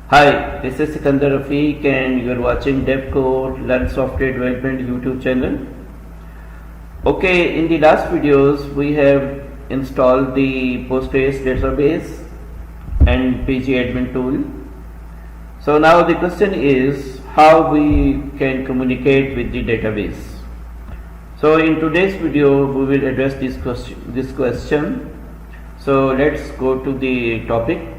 Hi, this is Sikandar Rafiq and you are watching DevCore Learn Software Development YouTube channel. Okay, in the last videos we have installed the Postgres database and PG admin tool. So now the question is how we can communicate with the database. So in today's video we will address this question. So let's go to the topic.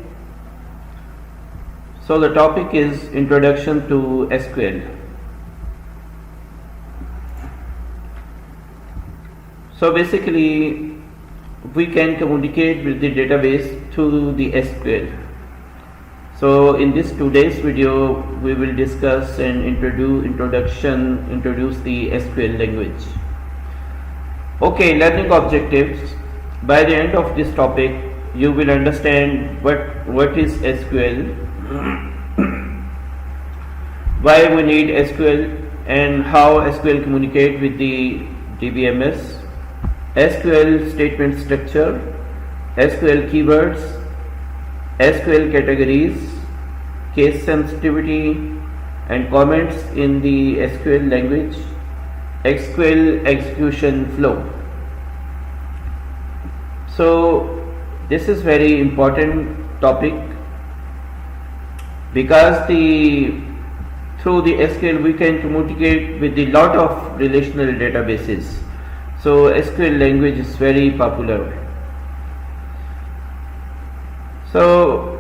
So the topic is Introduction to SQL. So basically we can communicate with the database through the SQL. So in this today's video we will discuss and introduce the SQL language. Okay, learning objectives. By the end of this topic you will understand what is SQL, why we need SQL and how SQL communicate with the DBMS, SQL statement structure, SQL keywords, SQL categories, case sensitivity and comments in the SQL language, SQL execution flow. So this is very important topic because through the SQL we can communicate with a lot of relational databases. So SQL language is very popular. So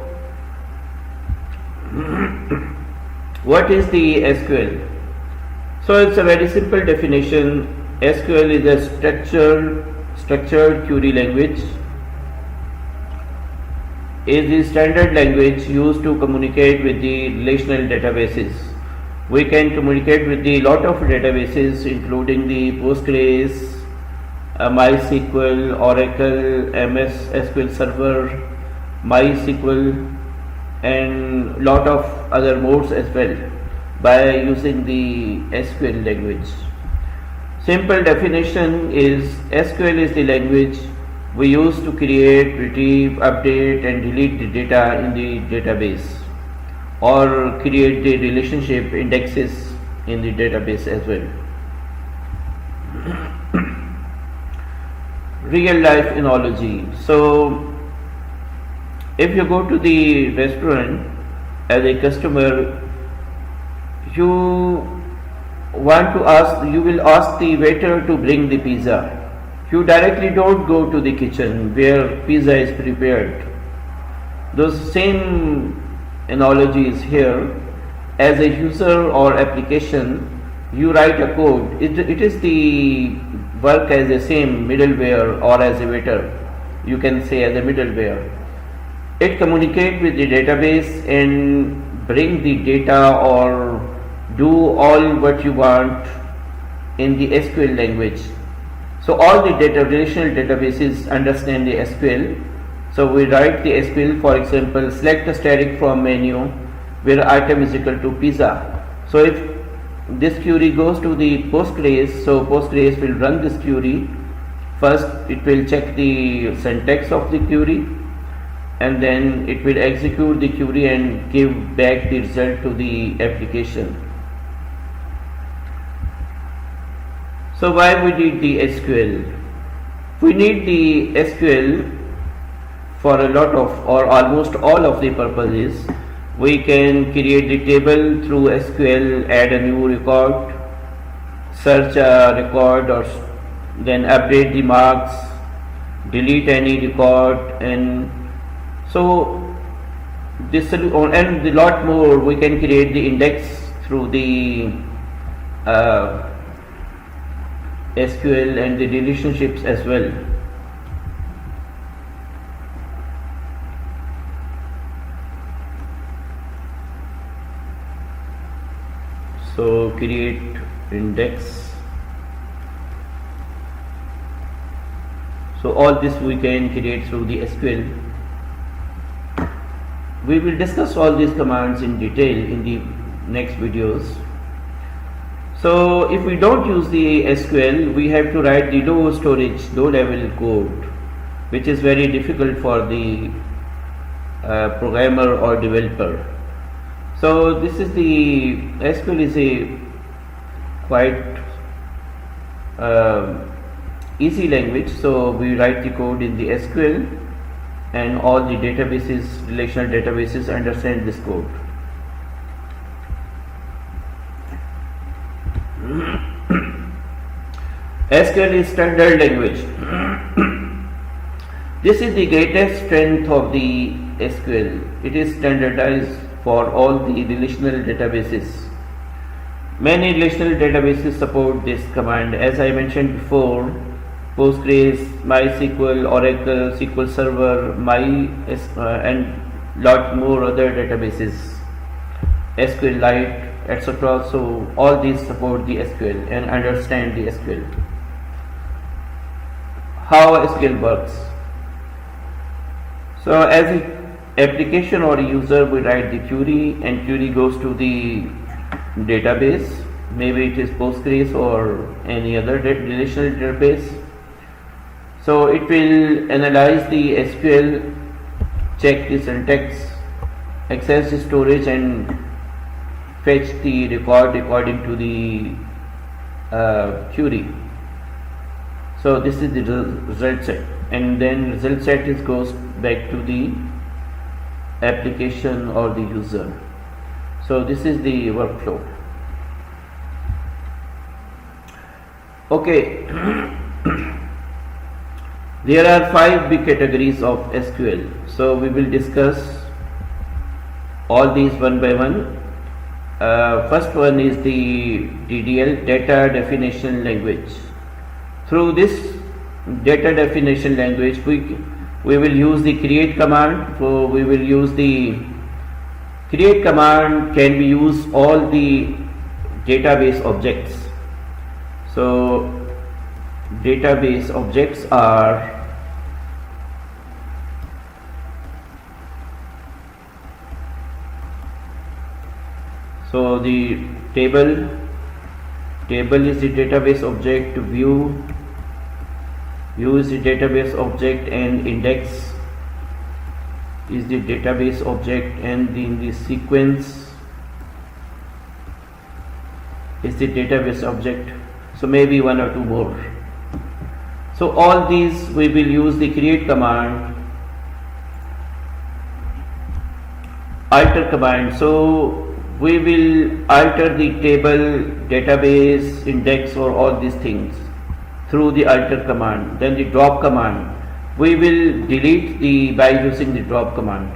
what is the SQL? So it's a very simple definition. SQL is a structured query language. Is the standard language used to communicate with the relational databases. We can communicate with the lot of databases including the Postgres, MySQL, Oracle, MS SQL Server, MySQL and lot of other modes as well by using the SQL language. Simple definition is SQL is the language we use to create, retrieve, update and delete the data in the database or create the relationship indexes in the database as well. Real life analogy. So if you go to the restaurant as a customer, you will ask the waiter to bring the pizza. You directly don't go to the kitchen where pizza is prepared. Those same analogies here. As a user or application, you write a code. It is the work as a same middleware or as a waiter. You can say as a middleware. It communicates with the database and bring the data or do all what you want in the SQL language. So all the relational databases understand the SQL. So we write the SQL, for example, select a static from menu where item is equal to pizza. So if this query goes to the Postgres, so Postgres will run this query. First it will check the syntax of the query and then it will execute the query and give back the result to the application. So why we need the SQL? We need the SQL for a lot of or almost all of the purposes. We can create the table through SQL, add a new record, search a record or then update the marks, delete any record and so this and a lot more. We can create the index through the SQL and the relationships as well. So create index. So all this we can create through the SQL. We will discuss all these commands in detail in the next videos. So if we don't use the SQL, we have to write the low storage, low level code, which is very difficult for the programmer or developer. So this is the SQL is a quite easy language. So we write the code in the SQL, and all the databases, relational databases, understand this code. SQL is standard language. This is the greatest strength of the SQL. It is standardized for all the relational databases. Many relational databases support this command. As I mentioned before, Postgres, MySQL, Oracle, SQL Server, and lot more other databases, SQLite, etc. So all these support the SQL and understand the SQL. How SQL works? So as an application or a user, we write the query, and query goes to the database. Maybe it is Postgres or any other relational database. So it will analyze the SQL, check the syntax, access the storage, and fetch the record according to the query. So this is the result set, and then result set goes back to the application or the user. So this is the workflow. Okay. There are 5 big categories of SQL. So we will discuss all these one by one. First one is the DDL, data definition language. Through this data definition language, we will use the create command. So we will use the create command can be used all the database objects. So database objects are so the table is the database object, view is the database object, and index is the database object, and in the sequence is the database object. So maybe one or two more. So all these we will use the create command, alter command. So we will alter the table, database, index, or all these things through the alter command. Then the drop command, we will delete by using the drop command.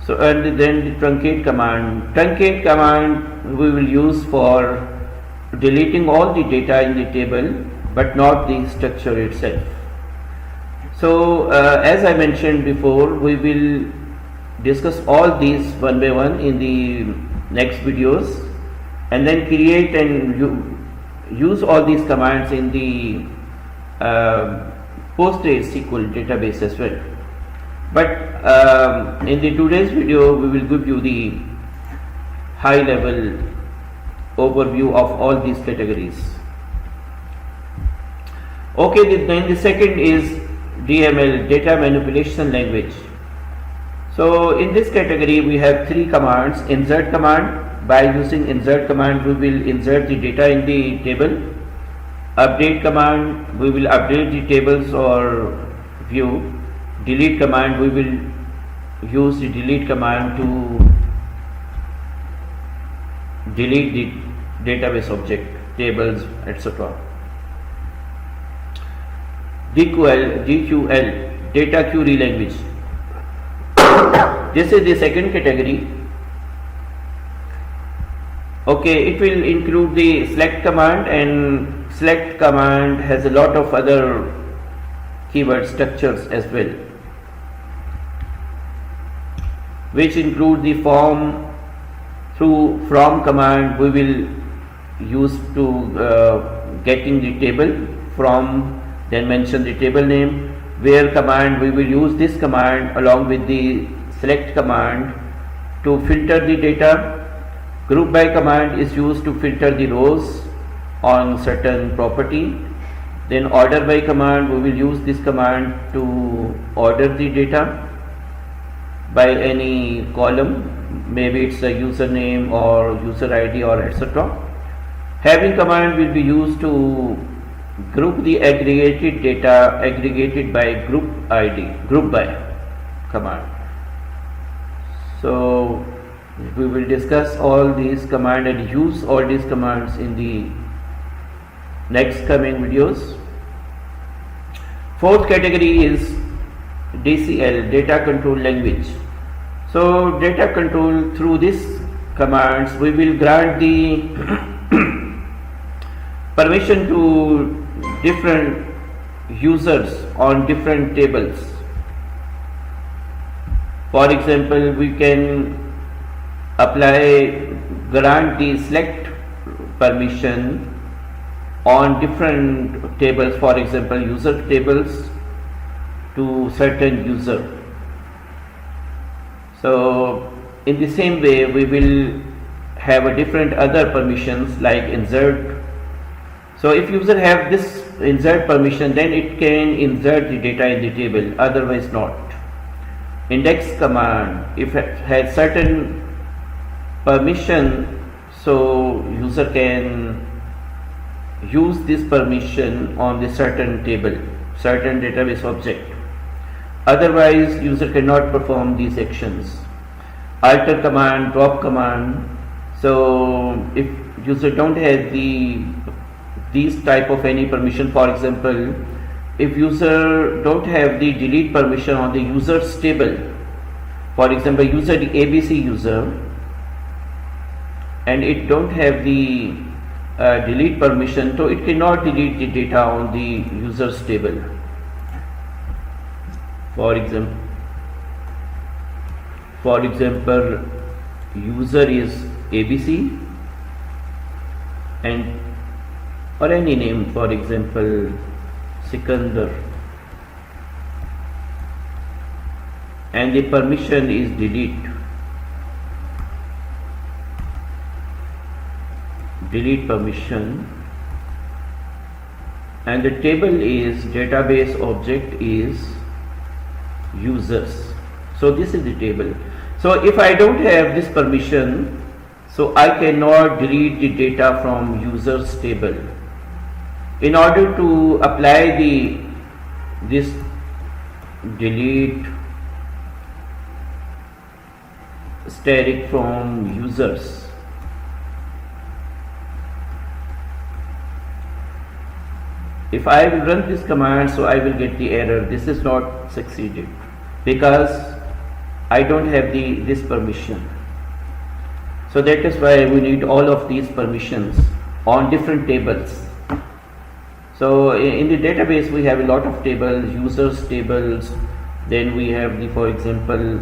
So and then the truncate command. Truncate command we will use for deleting all the data in the table, but not the structure itself. So as I mentioned before, we will discuss all these one by one in the next videos, and then create and use all these commands in the Postgres SQL database as well. But in the today's video, we will give you the high level overview of all these categories. Okay, then the second is DML, data manipulation language. So in this category we have 3 commands. Insert command, by using insert command we will insert the data in the table. Update command, we will update the tables or view. Delete command, we will use the delete command to delete the database object, tables, etc. DQL, data query language. This is the second category. Okay, it will include the select command, and select command has a lot of other keyword structures as well, which include the form. Through from command we will use to getting the table from, then mention the table name. Where command, we will use this command along with the select command to filter the data. Group by command is used to filter the rows on certain property. Then order by command, we will use this command to order the data by any column. maybe it's a username or user ID or etc. Having command will be used to group the aggregated data aggregated by group ID, group by command. So we will discuss all these commands and use all these commands in the next coming videos. Fourth category is DCL, data control language. So data control, through this commands we will grant the permission to different users on different tables. For example, we can grant the select permission on different tables, for example user tables to certain user. So in the same way we will have a different other permissions like insert. So if user have this insert permission, then it can insert the data in the table, otherwise not. Index command, if it has certain permission, so user can use this permission on the certain table, certain database object. Otherwise user cannot perform these actions. Alter command, drop command. So if user don't have these type of any permission, for example if user don't have the delete permission on the users table, for example user the ABC user, and it don't have the delete permission, so it cannot delete the data on the users table. For example user is ABC and or any name, for example Sikandar, and the permission is delete permission, and the table is database object is users. So this is the table. So if I don't have this permission, so I cannot delete the data from users table. In order to apply this delete static from users, if I will run this command, so I will get the error, this is not succeeded, because I don't have this permission. So that is why we need all of these permissions on different tables. So in the database we have a lot of tables, users tables, then we have the, for example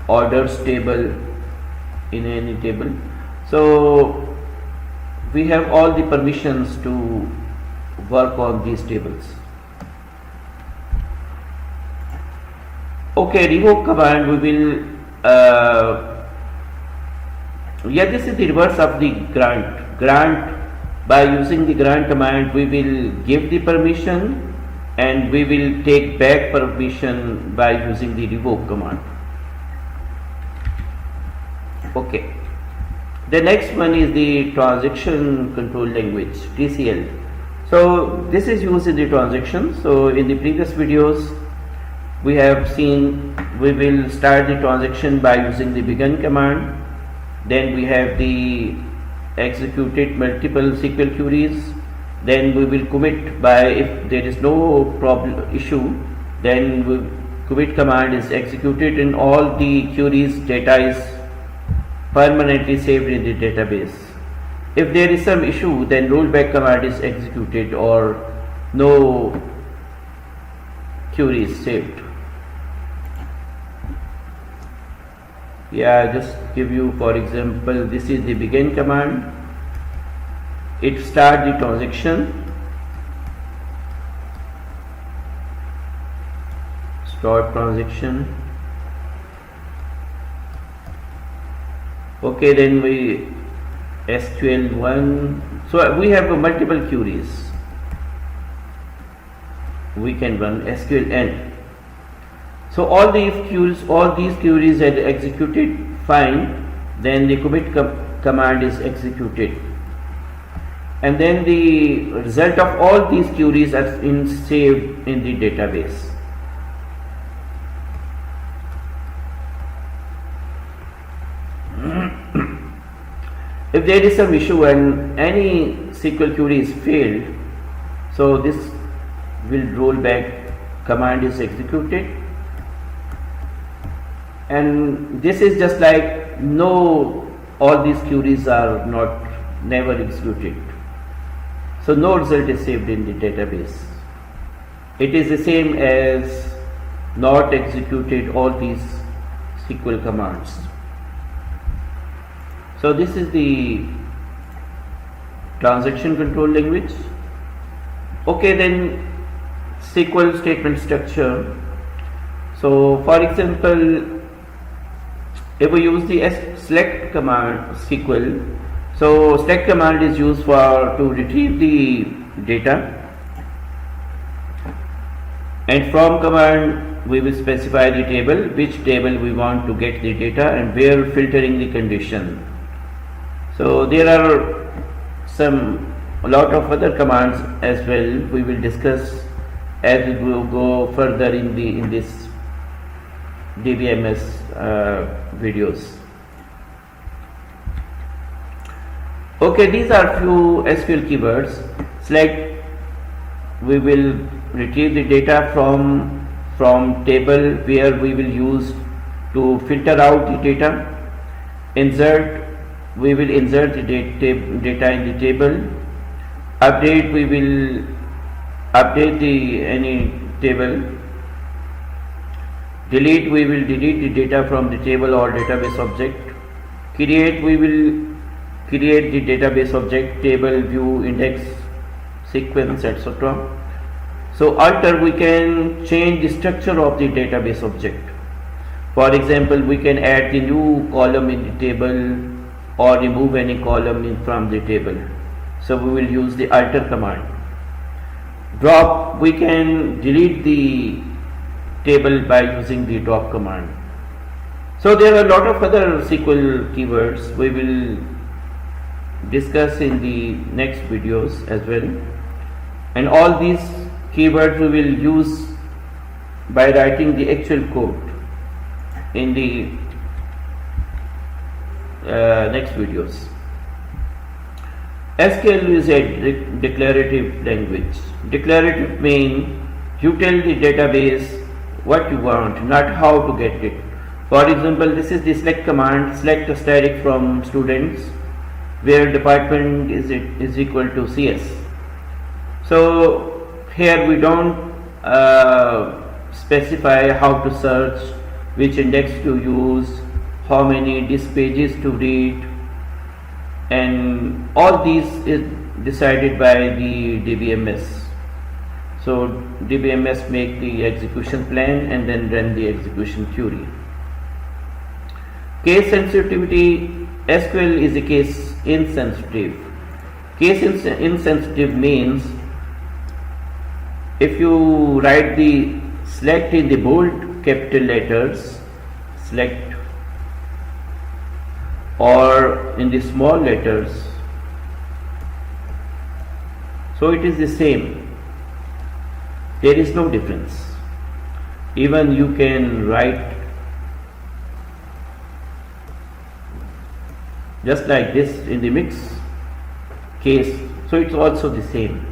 orders table in any table. So we have all the permissions to work on these tables. Okay, revoke command, we will this is the reverse of the grant. By using the grant command we will give the permission and we will take back permission by using the revoke command. Okay, the next one is the transaction control language, TCL. So this is used in the transaction. So in the previous videos we have seen we will start the transaction by using the begin command, then we have the executed multiple SQL queries, then we will commit by, if there is no issue, then commit command is executed and all the queries data is permanently saved in the database. If there is some issue, then rollback command is executed or no query is saved. Just give you, for example, this is the begin command. It starts the transaction, start transaction. Okay, then we SQL 1. So we have multiple queries. We can run SQL n. So all these queries are executed fine, then the commit command is executed, and then the result of all these queries are saved in the database. If there is some issue and any SQL query is failed, so this will roll back, command is executed, and this is just like no, all these queries are never executed, so no result is saved in the database. It is the same as not executed all these SQL commands. So this is the transaction control language. Okay, then SQL statement structure. So for example, if we use the select command SQL, so select command is used to retrieve the data, and from command we will specify the table, which table we want to get the data, and where filtering the condition. So there are a lot of other commands as well. We will discuss as we go further in this DBMS videos. Okay, these are few SQL keywords. Select, we will retrieve the data from table where we will use to filter out the data. Insert, we will insert the data in the table. Update, we will update any table. Delete, we will delete the data from the table or database object. Create, we will create the database object, table, view, index, sequence, etc. So alter, we can change the structure of the database object. For example, we can add the new column in the table or remove any column from the table. So we will use the alter command. Drop, we can delete the table by using the drop command. So there are a lot of other SQL keywords we will discuss in the next videos as well, and all these keywords we will use by writing the actual code in the next videos. SQL is a declarative language. Declarative means you tell the database what you want, not how to get it. For example, this is the select command, select a static from students where department is equal to CS. So here we don't specify how to search, which index to use, how many disk pages to read, and all these is decided by the DBMS. So DBMS make the execution plan and then run the execution query. Case sensitivity, SQL is a case insensitive. Case insensitive means if you write the select in the bold capital letters, select, or in the small letters, so it is the same. There is no difference. Even you can write just like this in the mix case, so it's also the same.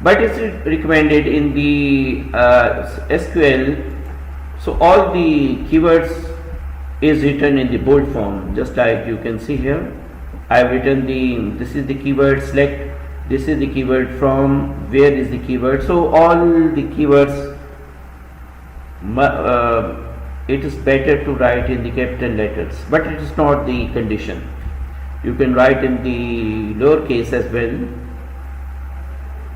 But it's recommended in the SQL, so all the keywords is written in the bold form, just like you can see here. I have written this is the keyword select, this is the keyword from, where is the keyword. So all the keywords, it is better to write in the capital letters, but it is not the condition. You can write in the lowercase as well,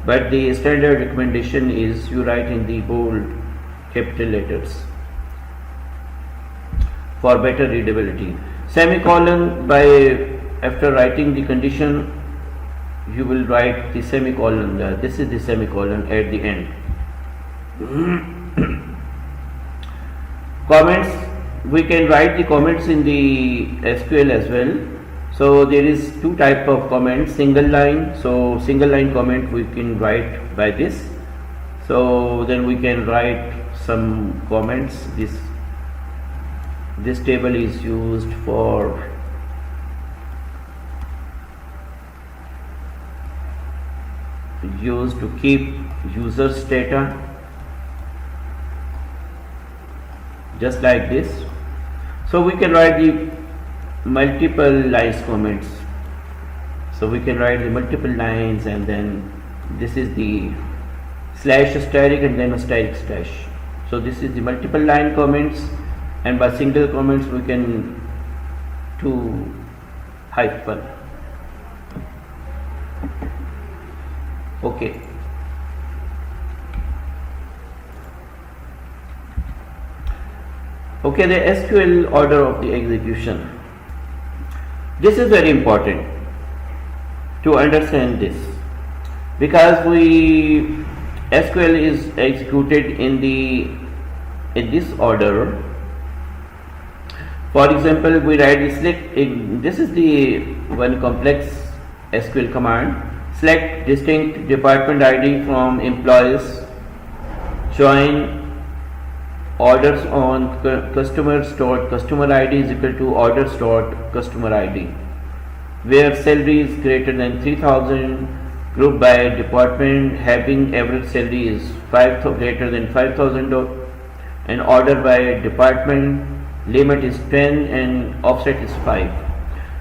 but the standard recommendation is you write in the bold capital letters for better readability. Semicolon, by after writing the condition, you will write the semicolon. This is the semicolon at the end. Comments, we can write the comments in the SQL as well. So there is two type of comments, single line. So single line comment we can write by this. So then we can write some comments. This table is used for to keep users data, just like this. So we can write the multiple lines comments. So we can write the multiple lines, and then this is the slash asterisk and then asterisk slash. So this is the multiple line comments, and by single comments we can do hyphen. Okay. Okay, the SQL order of the execution. This is very important to understand this, because SQL is executed in this order. For example, we write the select. This is the one complex SQL command. Select distinct department ID from employees. Join orders on customers dot customer ID is equal to orders dot customer ID, where salary is greater than 3,000, group by department having average salary is greater than 5,000, and order by department limit is 10 and offset is 5.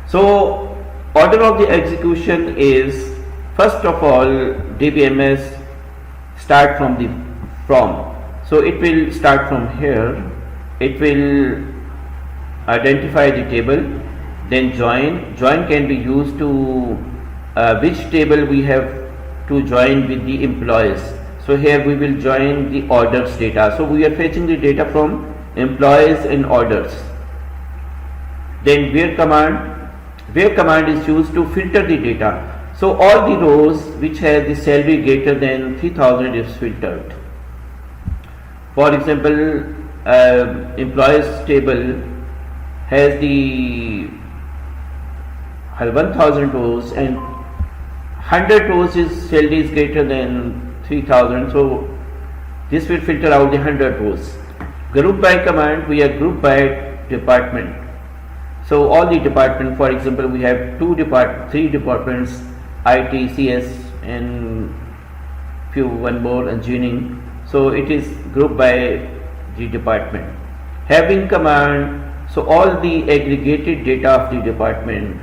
So order of the execution is, first of all, DBMS start from. So it will start from here. It will identify the table, then join. Join can be used to which table we have to join with the employees. So here we will join the orders data. So we are fetching the data from employees and orders. Then where command is used to filter the data. So all the rows which have the salary greater than 3,000 is filtered. For example, employees table has 1,000 rows, and 100 rows is salary is greater than 3,000. So this will filter out the 100 rows. Group by command, we are group by department. So all the department, for example, we have three departments, IT, CS, and one more engineering. So it is grouped by the department. Having command, so all the aggregated data of the department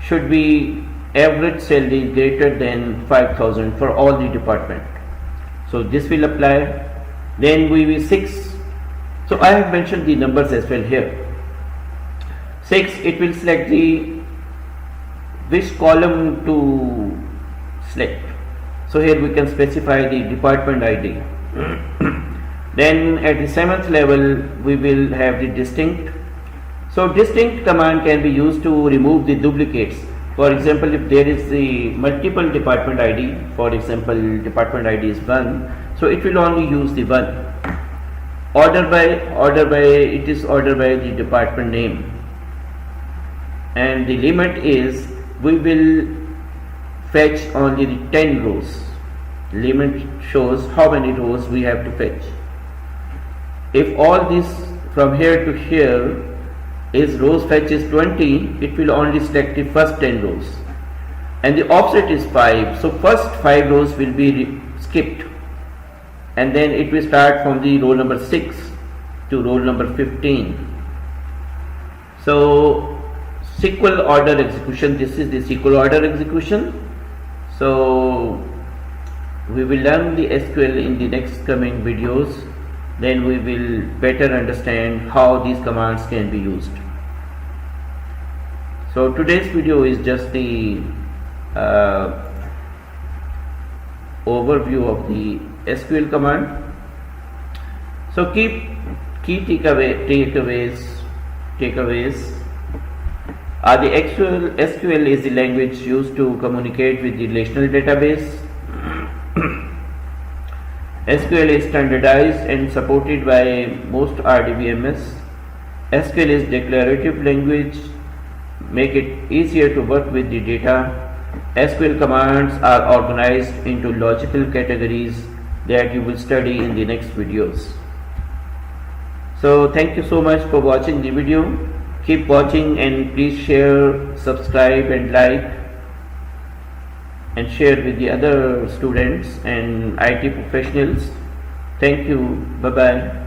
should be average salary greater than 5,000 for all the department. So this will apply. Then we will 6. So I have mentioned the numbers as well here. 6, it will select which column to select. So here we can specify the department ID. Then at the 7th level we will have the distinct. So distinct command can be used to remove the duplicates. For example, if there is the multiple department ID, for example department ID is 1, so it will only use the 1. Order by, it is ordered by the department name, and the limit is we will fetch only the 10 rows. Limit shows how many rows we have to fetch. If all this from here to here is rows fetch is 20, it will only select the first 10 rows, and the offset is 5. So first 5 rows will be skipped, and then it will start from the row number 6 to row number 15. So SQL order execution, this is the SQL order execution. So we will learn the SQL in the next coming videos. Then we will better understand how these commands can be used. So today's video is just the overview of the SQL command. So key takeaways are the actual SQL is the language used to communicate with the relational database. SQL is standardized and supported by most RDBMS. SQL is declarative language, make it easier to work with the data. SQL commands are organized into logical categories that you will study in the next videos. So thank you so much for watching the video. Keep watching and please share, subscribe and like and share with the other students and IT professionals. Thank you. Bye bye.